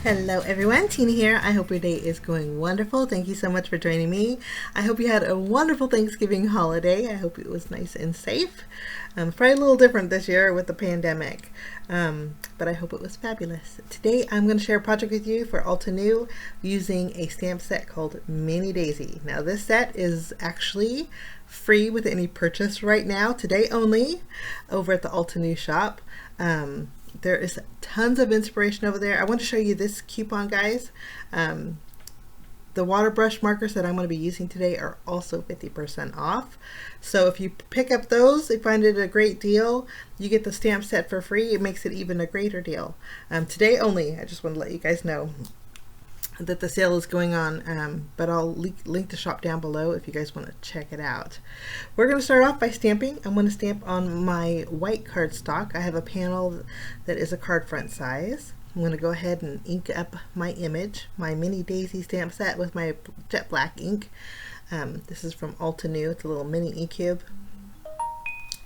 Hello everyone, Tina here. I hope your day is going wonderful. Thank you so much for joining me. I hope you had a wonderful Thanksgiving holiday. I hope it was nice and safe. Probably a little different this year with the pandemic, but I hope it was fabulous. Today I'm going to share a project with you for Altenew using a stamp set called Mini Daisy. Now this set is actually free with any purchase right now, today only, over at the Altenew SHOP. There is tons of inspiration over there. I want to show you this coupon, guys. The water brush markers that I'm going to be using today are also 50% off. So if you pick up those, you find it a great deal. You get the stamp set for free. It makes it even a greater deal. Today only. I just want to let you guys know that the sale is going on, but I'll link the shop down below if you guys want to check it out. We're going to start off by stamping. I'm going to stamp on my white cardstock. I have a panel that is a card front size. I'm going to go ahead and ink up my image, my Mini Daisy stamp set with my jet black ink. This is from Altenew. It's a little mini e-cube.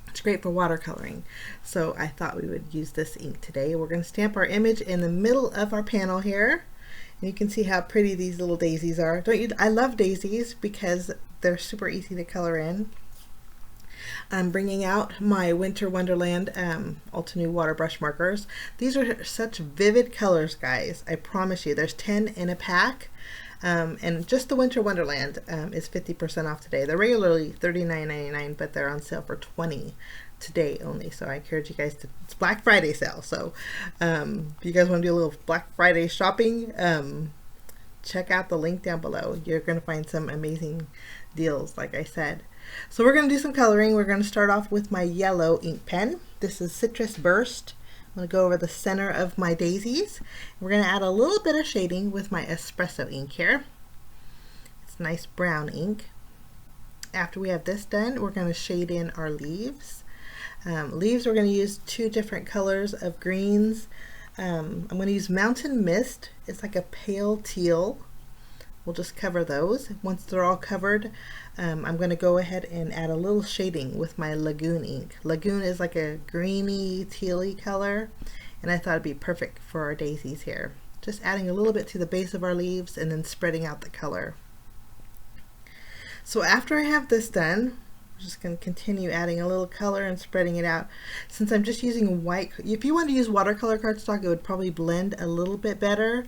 It's great for watercoloring, so I thought we would use this ink today. We're going to stamp our image in the middle of our panel here. You can see how pretty these little daisies are. Don't you? I love daisies because they're super easy to color in. I'm bringing out my Winter Wonderland Altenew water brush markers. These are such vivid colors, guys. I promise you. There's 10 in a pack. And just the Winter Wonderland is 50% off today. They're regularly $39.99, but they're on sale for $20 today only. So I encourage you guys to, it's Black Friday sale. So if you guys want to do a little Black Friday shopping, check out the link down below. You're going to find some amazing deals, like I said. So we're going to do some coloring. We're going to start off with my yellow ink pen. This is Citrus Burst. I'm going to go over the center of my daisies. We're going to add a little bit of shading with my espresso ink here. It's nice brown ink. After we have this done, we're going to shade in our leaves. Leaves, we're going to use two different colors of greens. I'm going to use Mountain Mist. It's like a pale teal. We'll just cover those. Once they're all covered, I'm going to go ahead and add a little shading with my Lagoon ink. Lagoon is like a greeny, tealy color, and I thought it'd be perfect for our daisies here. Just adding a little bit to the base of our leaves and then spreading out the color. So after I have this done, I'm just going to continue adding a little color and spreading it out. Since I'm just using white, if you want to use watercolor cardstock, it would probably blend a little bit better,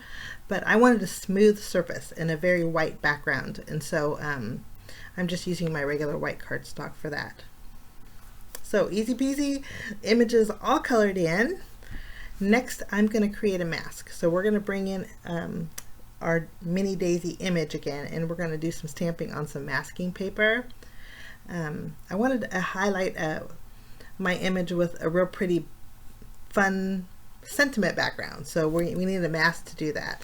but I wanted a smooth surface and a very white background, and so I'm just using my regular white cardstock for that. So easy peasy, images all colored in. Next, I'm going to create a mask. So we're going to bring in our Mini Daisy image again, and we're going to do some stamping on some masking paper. I wanted to highlight my image with a real pretty, fun sentiment background. So we need a mask to do that.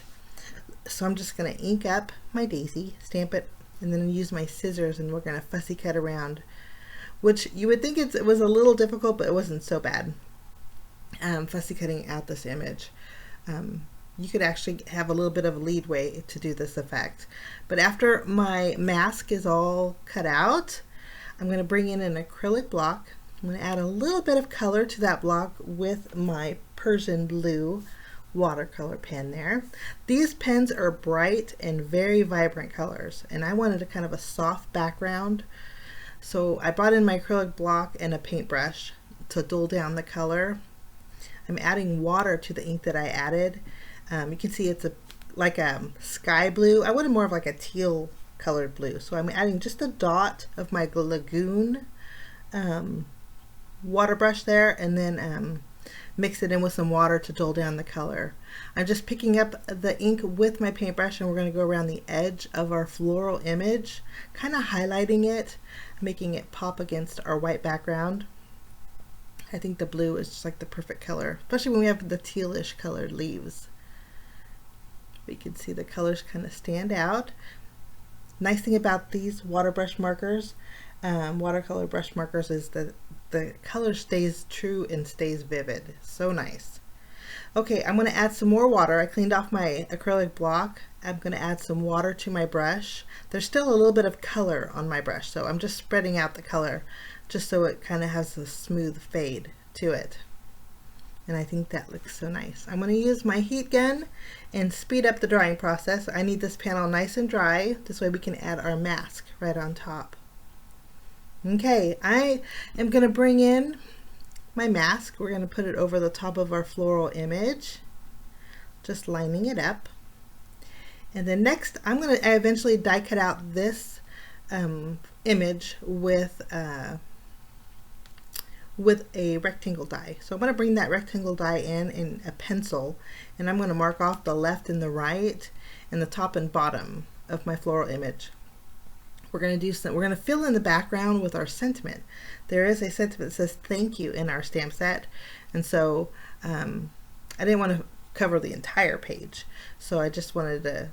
So I'm just going to ink up my daisy, stamp it, and then use my scissors, and we're going to fussy cut around, which you would think it was a little difficult, but it wasn't so bad. Fussy cutting out this image. You could actually have a little bit of a leadway to do this effect. But after my mask is all cut out, I'm going to bring in an acrylic block. I'm going to add a little bit of color to that block with my Persian blue watercolor pen there. These pens are bright and very vibrant colors, and I wanted a kind of a soft background. So I brought in my acrylic block and a paintbrush to dull down the color. I'm adding water to the ink that I added. You can see it's like a sky blue. I wanted more of like a teal colored blue. So I'm adding just a dot of my Lagoon water brush there, and then mix it in with some water to dull down the color. I'm just picking up the ink with my paintbrush, and we're going to go around the edge of our floral image, kind of highlighting it, making it pop against our white background. I think the blue is just like the perfect color, especially when we have the tealish colored leaves. We can see the colors kind of stand out. Nice thing about these water brush markers, watercolor brush markers, is that the color stays true and stays vivid. So nice. Okay, I'm going to add some more water. I cleaned off my acrylic block. I'm going to add some water to my brush. There's still a little bit of color on my brush, so I'm just spreading out the color just so it kind of has a smooth fade to it. And I think that looks so nice. I'm going to use my heat gun and speed up the drying process. I need this panel nice and dry. This way we can add our mask right on top. Okay, I am going to bring in my mask. We're going to put it over the top of our floral image, just lining it up. And then next, I eventually die cut out this image with a rectangle die. So I'm going to bring that rectangle die in a pencil, and I'm going to mark off the left and the right and the top and bottom of my floral image. We're going to fill in the background with our sentiment. There is a sentiment that says thank you in our stamp set, and so I didn't want to cover the entire page, so I just wanted to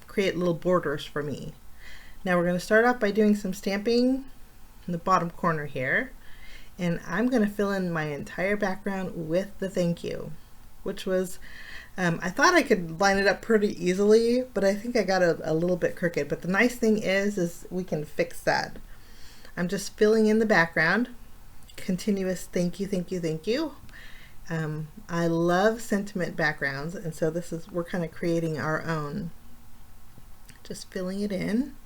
create little borders for me. Now we're going to start off by doing some stamping in the bottom corner here, and I'm going to fill in my entire background with the thank you, which was I thought I could line it up pretty easily, but I think I got a little bit crooked. But the nice thing is we can fix that. I'm just filling in the background, continuous thank you, thank you, thank you. I love sentiment backgrounds, and so we're kind of creating our own. Just filling it in.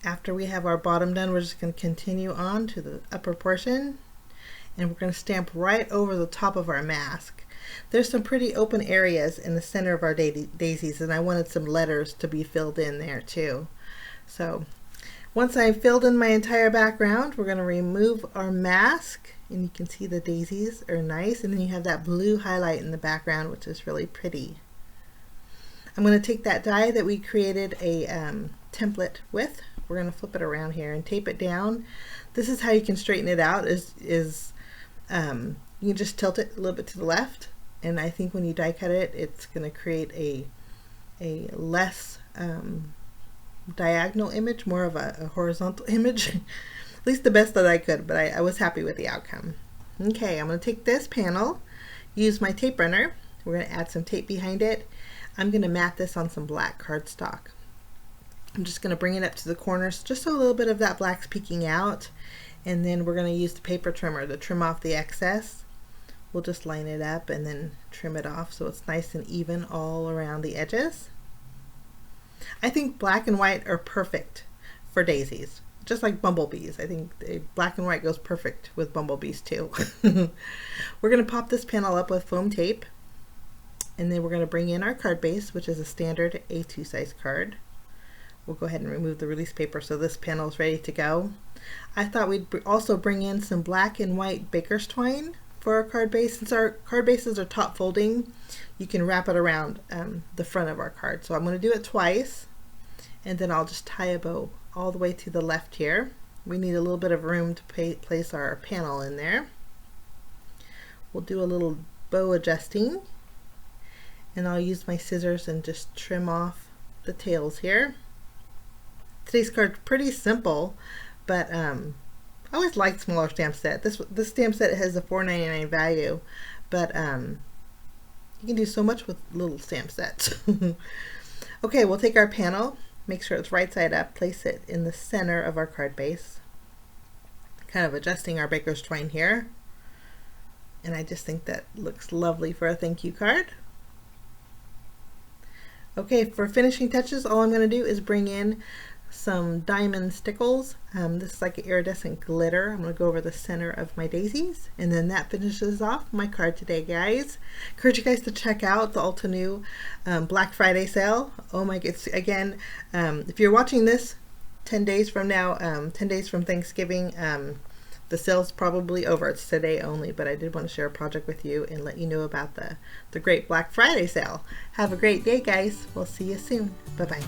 After we have our bottom done, we're just going to continue on to the upper portion, and we're going to stamp right over the top of our mask. There's some pretty open areas in the center of our daisies, and I wanted some letters to be filled in there too. So once I've filled in my entire background, we're going to remove our mask, and you can see the daisies are nice, and then you have that blue highlight in the background, which is really pretty. I'm going to take that die that we created a template with. We're going to flip it around here and tape it down. This is how you can straighten it out. You can just tilt it a little bit to the left, and I think when you die cut it, it's going to create a less diagonal image, more of a horizontal image. At least the best that I could, but I was happy with the outcome. Okay, I'm going to take this panel, use my tape runner. We're going to add some tape behind it. I'm going to mat this on some black cardstock. I'm just going to bring it up to the corners just so a little bit of that black's peeking out, and then we're going to use the paper trimmer to trim off the excess. We'll just line it up and then trim it off so it's nice and even all around the edges. I think black and white are perfect for daisies, just like bumblebees. I think black and white goes perfect with bumblebees too. We're going to pop this panel up with foam tape, and then we're going to bring in our card base, which is a standard A2 size card. We'll go ahead and remove the release paper so this panel is ready to go. I thought we'd also bring in some black and white baker's twine for our card base. Since our card bases are top folding, you can wrap it around the front of our card. So I'm going to do it twice, and then I'll just tie a bow all the way to the left here. We need a little bit of room to place our panel in there. We'll do a little bow adjusting, and I'll use my scissors and just trim off the tails here. Today's card's pretty simple, but I always liked smaller stamp set. This stamp set has a $4.99 value, but you can do so much with little stamp sets. Okay, we'll take our panel, make sure it's right side up, place it in the center of our card base, kind of adjusting our baker's twine here, and I just think that looks lovely for a thank you card. Okay, for finishing touches, all I'm going to do is bring in some diamond stickles. This is like an iridescent glitter. I'm going to go over the center of my daisies, and then that finishes off my card today, guys. Encourage you guys to check out the Altenew Black Friday sale. Oh my goodness, again, if you're watching this 10 days from now, 10 days from Thanksgiving, the sale's probably over. It's today only, but I did want to share a project with you and let you know about the great Black Friday sale. Have a great day, guys. We'll see you soon. Bye-bye.